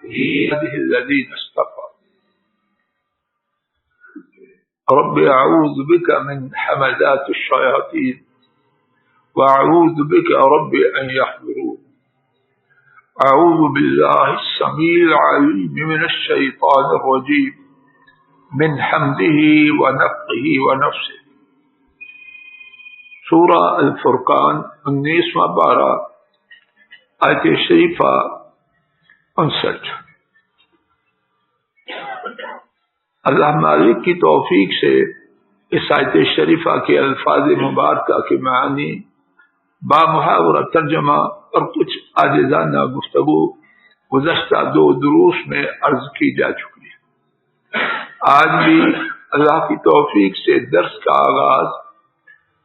الذين اصطفى رب أعوذ بك من حمزات الشياطين وأعوذ بك رب أن يحضرون أعوذ بالله السميع العليم من الشيطان الرجيم من حمده ونفخه ونفسه. سورہ الفرقان 19واں پارہ آیت شریفہ 59. اللہ مالک کی توفیق سے اس آیت شریفہ کے الفاظ مبارکہ کے معنی بامحاورہ ترجمہ اور کچھ عاجزانہ گفتگو گزشتہ 2 دروس میں عرض کی جا چکی ہے. آج بھی اللہ کی توفیق سے درس کا آغاز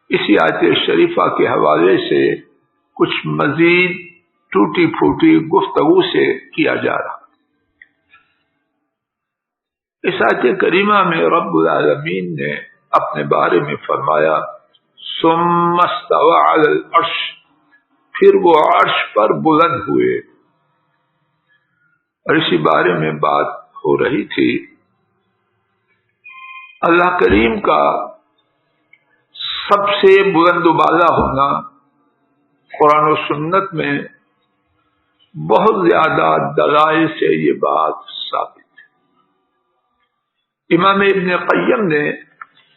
اسی آیت شریفہ کے حوالے سے کچھ مزید ٹوٹی پھوٹی گفتگو سے کیا جا رہا. اس آیت کریمہ میں رب العالمین نے اپنے بارے میں فرمایا ثم استوى على العرش، پھر وہ عرش پر بلند ہوئے. اور اسی بارے میں بات ہو رہی تھی. اللہ کریم کا سب سے بلند و بالا ہونا قرآن و سنت میں بہت زیادہ دلائل سے یہ بات ثابت ہے. امام ابن قیم نے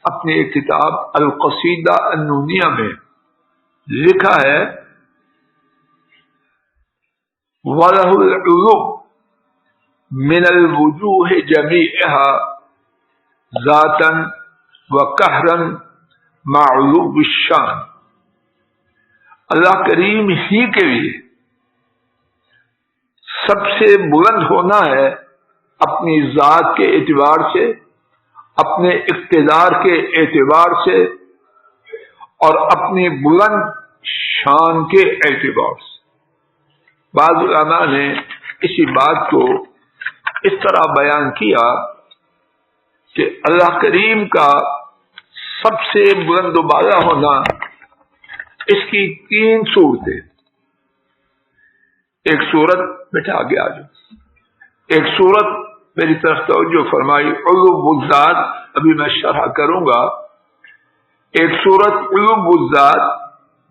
اپنی ایک کتاب القصیدہ النونیہ میں لکھا ہے وَلَهُ الْعُلُوُ مِنَ الْوُجُوهِ جَمِيعِهَا ذَاتًا وَقَهْرًا مَعْ عُلُوِّ الشَّانِ. اللہ کریم ہی کے لیے سب سے بلند ہونا ہے اپنی ذات کے اعتبار سے، اپنے اقتدار کے اعتبار سے اور اپنی بلند شان کے اعتبار سے. بعض علماء نے اسی بات کو اس طرح بیان کیا کہ اللہ کریم کا سب سے بلند و بالا ہونا اس کی 3 صورتیں. ایک صورت بیٹا آگے آ جاؤ. ایک صورت میری طرف توجہ فرمائی علو الذات، ابھی میں شرح کروں گا. ایک صورت علو الذات،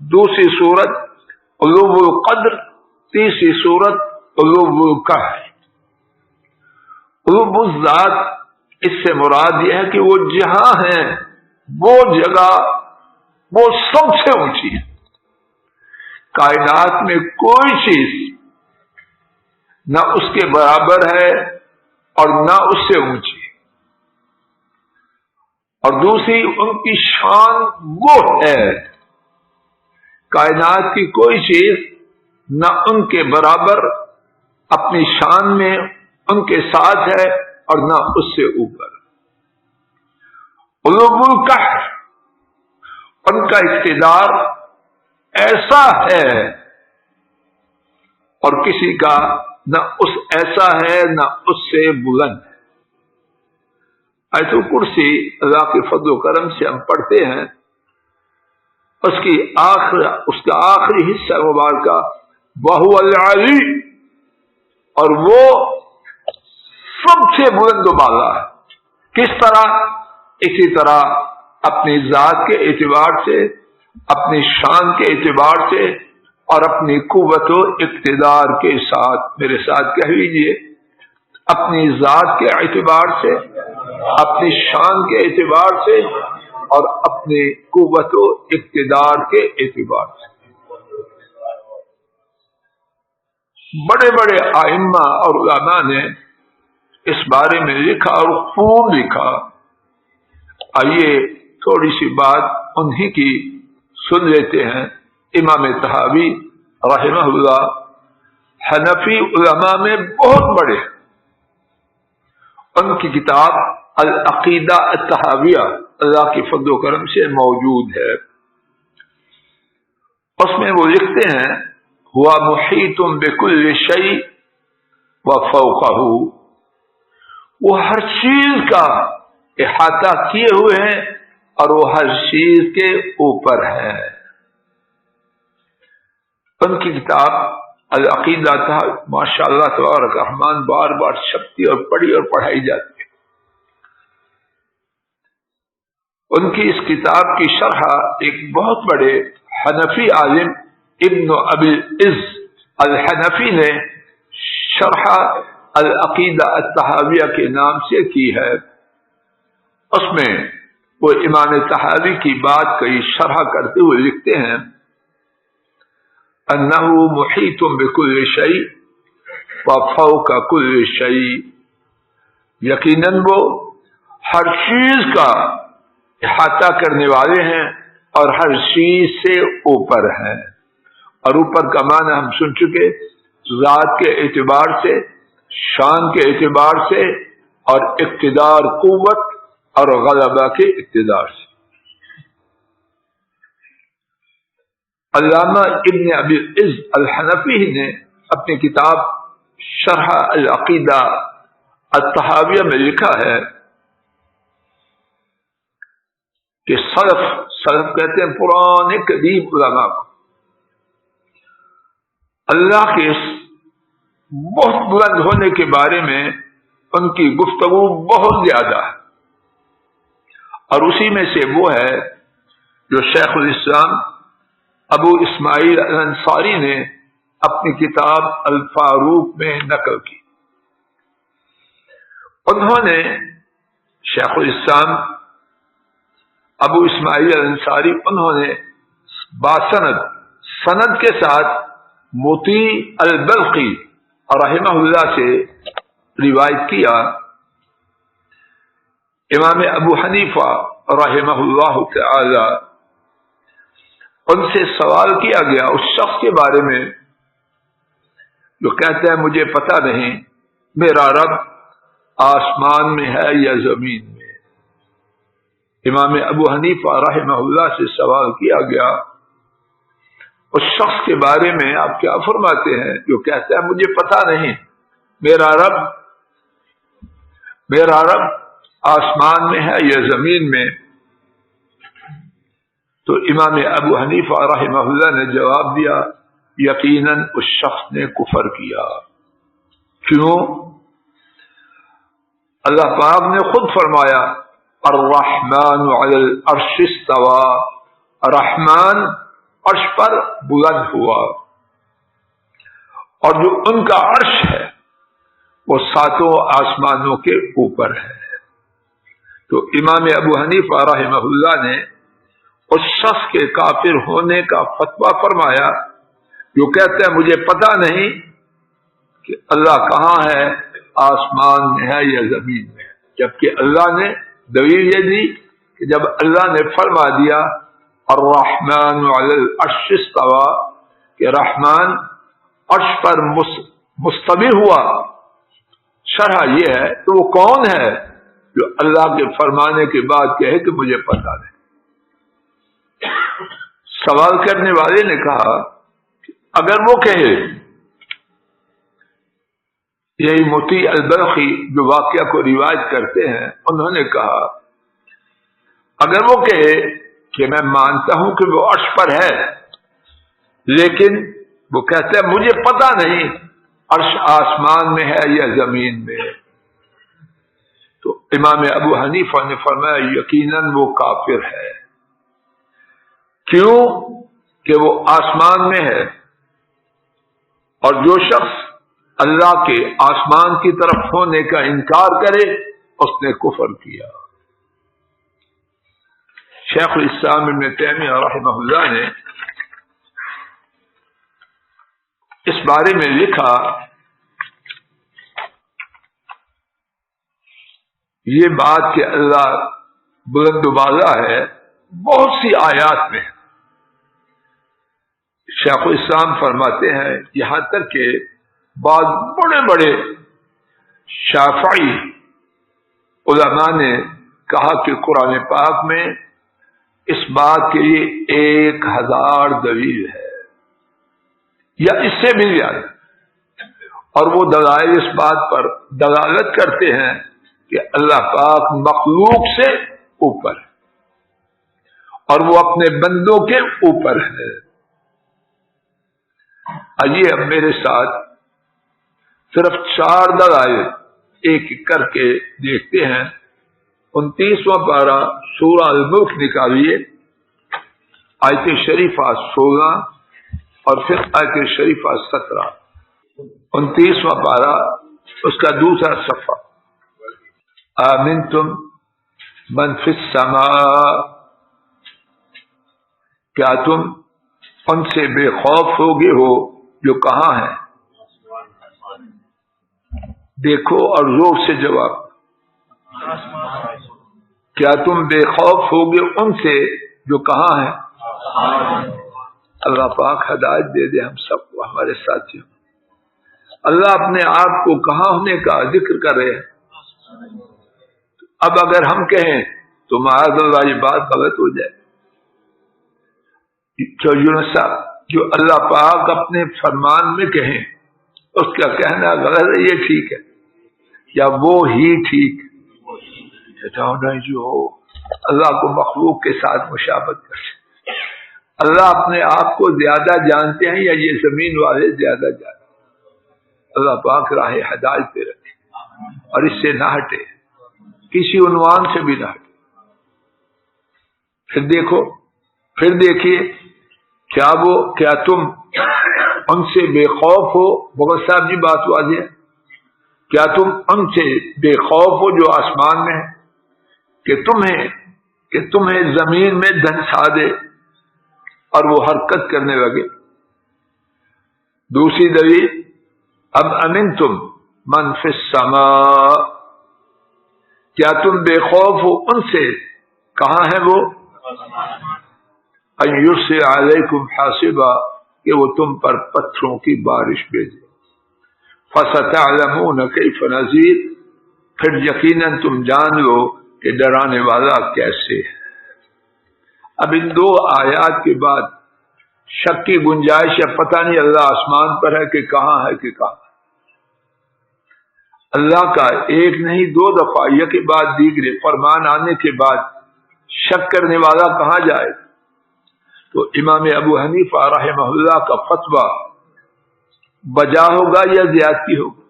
دوسری صورت علو القدر، تیسری صورت علو القہر. علو الذات اس سے مراد یہ ہے کہ وہ جہاں ہیں وہ جگہ وہ سب سے اونچی ہے. کائنات میں کوئی چیز نہ اس کے برابر ہے اور نہ اس سے اونچی. اور دوسری ان کی شان وہ ہے، کائنات کی کوئی چیز نہ ان کے برابر اپنی شان میں ان کے ساتھ ہے اور نہ اس سے اوپر. علو القہر، ان کا اقتدار ایسا ہے اور کسی کا نہ اس ایسا ہے نہ اس سے بلند ہے. آیت الکرسی اللہ کے فضل و کرم سے ہم پڑھتے ہیں، اس کا آخری حصہ مبارکہ وَهُوَ الْعَلِيُّ، اور وہ سب سے بلند و بالا ہے. کس طرح؟ اسی طرح اپنی ذات کے اعتبار سے، اپنی شان کے اعتبار سے اور اپنی قوت و اقتدار کے ساتھ. میرے ساتھ کہہ لیجئے، اپنی ذات کے اعتبار سے، اپنی شان کے اعتبار سے اور اپنی قوت و اقتدار کے اعتبار سے. بڑے بڑے ائمہ اور علماء نے اس بارے میں لکھا اور خوب لکھا. آئیے تھوڑی سی بات انہی کی سن لیتے ہیں. امام طحاوی رحمہ اللہ حنفی علماء میں بہت بڑے، ان کی کتاب العقیدہ الطحاویہ اللہ کی فضل و کرم سے موجود ہے. اس میں وہ لکھتے ہیں ہوا محیط بکل شیء وفوقہ، وہ ہر چیز کا احاطہ کیے ہوئے ہیں اور وہ ہر چیز کے اوپر ہے. ان کی کتاب العقیدہ تھا، ماشاء اللہ تبارک الرحمن بار بار چھپتی اور پڑھی اور پڑھائی جاتی ہے۔ ان کی اس کتاب کی شرح ایک بہت بڑے حنفی عالم ابن ابی العز الحنفی نے شرح العقیدہ الطحاویہ کے نام سے کی ہے۔ اس میں وہ امام طحاوی کی بات کی شرح کرتے ہوئے لکھتے ہیں انہ محیط بکل شیء وفوق کل شیء، یقیناً وہ ہر چیز کا احاطہ کرنے والے ہیں اور ہر چیز سے اوپر ہیں۔ اور اوپر کا معنی ہم سن چکے، ذات کے اعتبار سے، شان کے اعتبار سے، اور اقتدار، قوت اور غلبہ کے اقتدار سے۔ علامہ ابن ابی العز الحنفی نے اپنی کتاب شرح العقیدہ الطحاویہ میں لکھا ہے کہ سلف کہتے ہیں پرانے قدیم علماء کو، اللہ کے بہت بلند ہونے کے بارے میں ان کی گفتگو بہت زیادہ ہے، اور اسی میں سے وہ ہے جو شیخ الاسلام ابو اسماعیل الانصاری نے اپنی کتاب الفاروق میں نقل کی۔ انہوں نے شیخ الاسلام ابو اسماعیل الانصاری انہوں نے سند کے ساتھ موتی البلخی رحمہ اللہ سے روایت کیا، امام ابو حنیفہ رحمہ اللہ تعالی ان سے سوال کیا گیا اس شخص کے بارے میں جو کہتا ہے مجھے پتہ نہیں میرا رب آسمان میں ہے یا زمین میں۔ امام ابو حنیفہ رحمہ اللہ سے سوال کیا گیا اس شخص کے بارے میں آپ کیا فرماتے ہیں جو کہتا ہے مجھے پتہ نہیں میرا رب آسمان میں ہے یا زمین میں؟ تو امام ابو حنیفہ رحمہ اللہ نے جواب دیا یقیناً اس شخص نے کفر کیا۔ کیوں؟ اللہ پاک نے خود فرمایا الرحمن علی العرش استوى، رحمان عرش پر بلند ہوا، اور جو ان کا عرش ہے وہ ساتوں آسمانوں کے اوپر ہے۔ تو امام ابو حنیفہ رحمہ اللہ نے اس شخص کے کافر ہونے کا فتویٰ فرمایا جو کہتا ہے مجھے پتہ نہیں کہ اللہ کہاں ہے، آسمان میں ہے یا زمین میں، جبکہ اللہ نے دلیل یہ دی کہ جب اللہ نے فرما دیا الرحمن علی العرش استوى کہ رحمان عرش پر مستوی ہوا، شرح یہ ہے تو وہ کون ہے جو اللہ کے فرمانے کے بعد کہے کہ مجھے پتہ نہیں؟ سوال کرنے والے نے کہا اگر وہ کہے، یہی موتی البلخی جو واقعہ کو روایت کرتے ہیں انہوں نے کہا اگر وہ کہے کہ میں مانتا ہوں کہ وہ عرش پر ہے لیکن وہ کہتا ہے مجھے پتہ نہیں عرش آسمان میں ہے یا زمین میں، تو امام ابو حنیفہ نے فرمایا یقیناً وہ کافر ہے۔ کیوں؟ کہ وہ آسمان میں ہے، اور جو شخص اللہ کے آسمان کی طرف ہونے کا انکار کرے اس نے کفر کیا۔ شیخ الاسلام ابن تیمیہ رحمہ اللہ نے اس بارے میں لکھا یہ بات کہ اللہ بلند و بالا ہے بہت سی آیات میں، شیخ الاسلام فرماتے ہیں یہاں تک کہ بعض بڑے بڑے شافعی علماء نے کہا کہ قرآن پاک میں اس بات کے لیے 1000 دلیل ہے یا اس سے بھی زیادہ، اور وہ دلائل اس بات پر دلالت کرتے ہیں کہ اللہ پاک مخلوق سے اوپر ہے اور وہ اپنے بندوں کے اوپر ہے۔ آئیے اب میرے ساتھ صرف 4 دلائل ایک ایک کر کے دیکھتے ہیں. 29واں پارہ سورہ الملک نکالیے، آیت شریفہ 16 اور پھر آیت شریفہ 17. 29واں پارہ اس کا دوسرا صفحہ. آمنتم من فی السماء، کیا تم ان سے بے خوف ہوگے ہو جو کہاں ہیں؟ دیکھو اور زور سے جواب. کیا تم بے خوف ہوگے ان سے جو کہاں ہیں؟ اللہ پاک ہدایت دے دے ہم سب کو، ہمارے ساتھیوں. اللہ اپنے آپ کو کہاں ہونے کا ذکر کر رہے ہیں. اب اگر ہم کہیں تو معاذ اللہ یہ بات غلط ہو جائے. جو اللہ پاک اپنے فرمان میں کہیں اس کا کہنا غلط ہے، یہ ٹھیک ہے یا وہ ہی ٹھیک ہے؟ نہیں جو اللہ کو مخلوق کے ساتھ مشابہت کرتے. اللہ اپنے آپ کو زیادہ جانتے ہیں یا یہ زمین والے زیادہ جانتے ہیں؟ اللہ پاک راہ ہدایت پہ رکھے اور اس سے نہ ہٹے، کسی عنوان سے بھی نہ ہٹے. پھر دیکھو، پھر دیکھیے کیا تم ان سے بے خوف ہو؟ مغل صاحب جی بات واضح ہے. کیا تم ان سے بے خوف ہو جو آسمان میں ہے کہ تمہیں زمین میں دھنسا دے اور وہ حرکت کرنے لگے؟ دوسری دلیل، اب امنتم من فی السماء، کیا تم بے خوف ہو ان سے، کہاں ہے وہ؟ ان یرسل علیکم حاصبا، کہ وہ تم پر پتھروں کی بارش بھیجے. فستعلمون کیف نذیر، پھر یقیناً تم جان لو کہ ڈرانے والا کیسے ہے. اب ان 2 آیات کے بعد شک کی گنجائش ہے، پتہ نہیں اللہ آسمان پر ہے کہ کہاں ہے کہ کہاں. اللہ کا ایک نہیں 2 دفعہ یک بعد دیگرے فرمان آنے کے بعد شک کرنے والا کہاں جائے؟ تو امام ابو حنیفہ رحمہ اللہ کا فتویٰ بجا ہوگا یا زیادتی ہوگا؟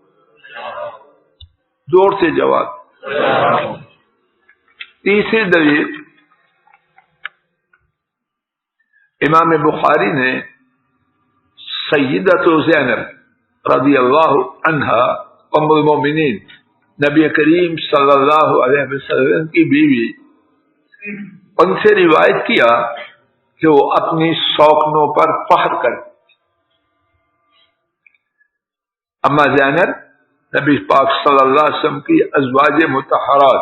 زور سے جواب. تیسری دلیل، امام بخاری نے سیدۃ زینب رضی اللہ عنہا ام المومنین نبی کریم صلی اللہ علیہ وسلم کی بیوی، ان سے روایت کیا کہ وہ اپنی شوقنوں پر فخر کرتی. اما زینب نبی پاک صلی اللہ علیہ وسلم کی ازواج مطہرات،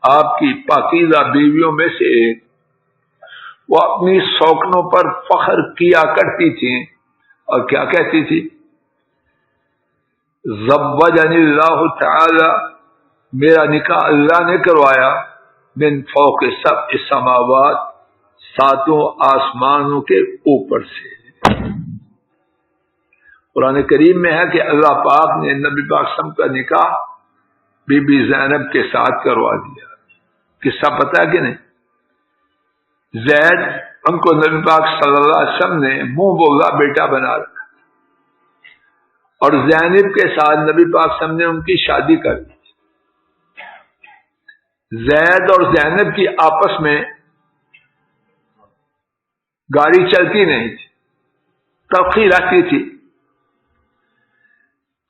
آپ کی پاکیزہ بیویوں میں سے ایک، وہ اپنی شوقنوں پر فخر کیا کرتی تھیں اور کیا کہتی تھی؟ زوجنی اللہ تعالی، میرا نکاح اللہ نے کروایا، من فوق 7 سماوات، 7 آسمانوں کے اوپر سے. قرآن کریم میں ہے کہ اللہ پاک نے نبی پاک صلی اللہ علیہ وسلم کا نکاح بی بی زینب کے ساتھ کروا دیا. قصہ پتہ ہے کہ نہیں؟ زید ان کو نبی پاک صلی اللہ علیہ وسلم نے منہ بولا بیٹا بنا رکھا، اور زینب کے ساتھ نبی پاک صلی اللہ علیہ وسلم نے ان کی شادی کر دی. زید اور زینب کی آپس میں گاڑی چلتی نہیں تھی، تلخی رہتی تھی.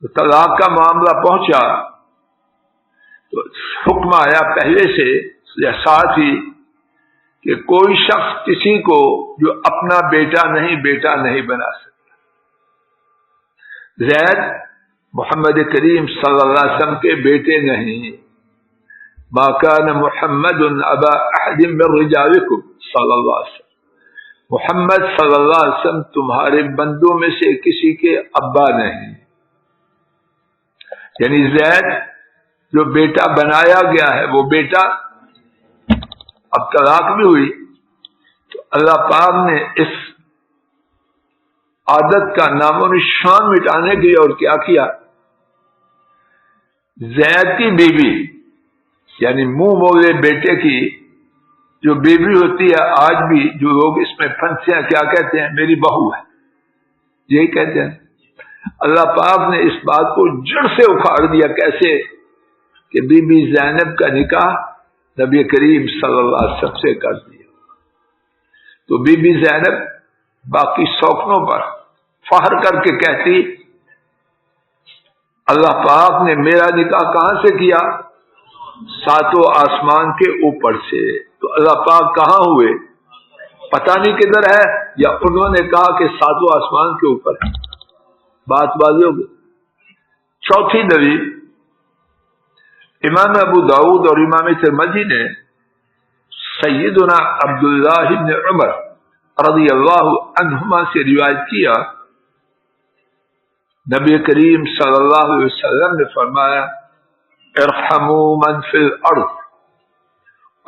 تو طلاق کا معاملہ پہنچا تو حکم آیا پہلے سے یا ساتھ ہی کہ کوئی شخص کسی کو جو اپنا بیٹا نہیں بنا سکتا. زید محمد کریم صلی اللہ علیہ وسلم کے بیٹے نہیں. ما کان محمد ابا احد من رجالکم صلی اللہ علیہ وسلم، محمد صلی اللہ علیہ وسلم تمہارے بندوں میں سے کسی کے ابا نہیں. یعنی زید جو بیٹا بنایا گیا ہے وہ بیٹا. اب طلاق بھی ہوئی تو اللہ پاک نے اس عادت کا نام و نشان مٹانے کے لیے اور کیا کیا؟ زید کی بیوی یعنی منہ بولے بیٹے کی جو بیوی ہوتی ہے، آج بھی جو لوگ اس میں پھنسے ہیں کیا کہتے ہیں؟ میری بہو ہے. یہی کہتے ہیں. اللہ پاک نے اس بات کو جڑ سے اکھاڑ دیا. کیسے؟ کہ بی بی زینب کا نکاح نبی کریم صلی اللہ علیہ وسلم سے کر دیا. تو بی بی زینب باقی سوکنوں پر فخر کر کے کہتی اللہ پاک نے میرا نکاح کہاں سے کیا؟ ساتوں آسمان کے اوپر سے. تو اللہ پاک کہاں ہوئے؟ پتہ نہیں کدھر ہے، یا انہوں نے کہا کہ ساتوں آسمان کے اوپر ہے. بات واضح ہو گئی. چوتھی دلیل امام ابو داؤد اور امام ترمذی نے سیدنا عبداللہ بن عمر رضی اللہ عنہما سے روایت کیا، نبی کریم صلی اللہ علیہ وسلم نے فرمایا ارحموا من فی الارض،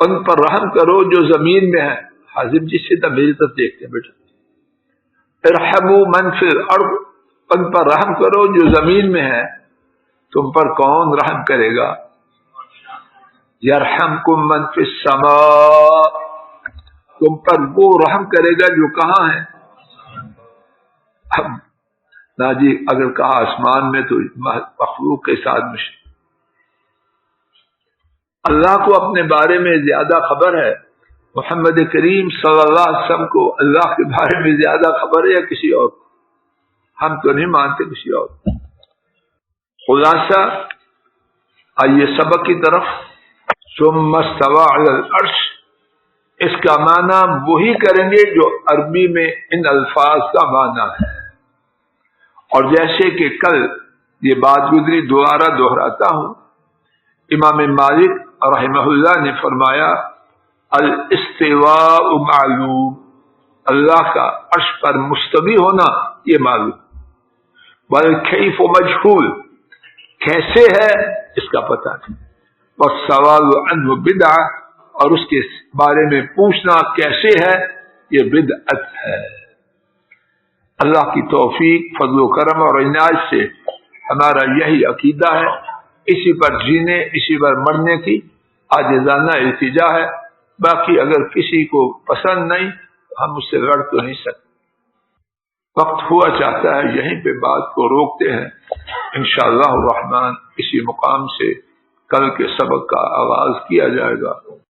ان پر رحم کرو جو زمین میں ہے. حاضر جی سے میری طرف دیکھتے ہیں بیٹا. ارحموا من فی الارض، ان پر رحم کرو جو زمین میں ہے. تم پر کون رحم کرے گا؟ یرحمکم من فی السماء، تم پر وہ رحم کرے گا جو کہاں ہے؟ اب نا جی اگر کہا آسمان میں تو مخلوق کے ساتھ مشکل. اللہ کو اپنے بارے میں زیادہ خبر ہے، محمد کریم صلی اللہ علیہ وسلم کو اللہ کے بارے میں زیادہ خبر ہے یا کسی اور کو؟ ہم تو نہیں مانتے کسی اور کو. خلاصہ آئیے سبق کی طرف. ثم استوى على العرش، اس کا معنی وہی کریں گے جو عربی میں ان الفاظ کا معنی ہے. اور جیسے کہ کل یہ بات گزری دوبارہ دہراتا ہوں، امام مالک رحمہ اللہ نے فرمایا الاستواء معلوم، اللہ کا عرش پر مستوی ہونا یہ معلوم. والکیف مجہول، کیسے ہے اس کا پتہ نہیں. والسوال عنہ بدعہ، اور اس کے بارے میں پوچھنا کیسے ہے یہ بدعت ہے. اللہ کی توفیق، فضل و کرم اور عنایت سے ہمارا یہی عقیدہ ہے. اسی پر جینے، اسی پر مرنے کی عاجزانہ التجا ہے. باقی اگر کسی کو پسند نہیں تو ہم اس سے لڑ تو نہیں سکتے. وقت ہوا چاہتا ہے یہیں پہ بات کو روکتے ہیں. انشاءاللہ الرحمن اسی مقام سے کل کے سبق کا آغاز کیا جائے گا.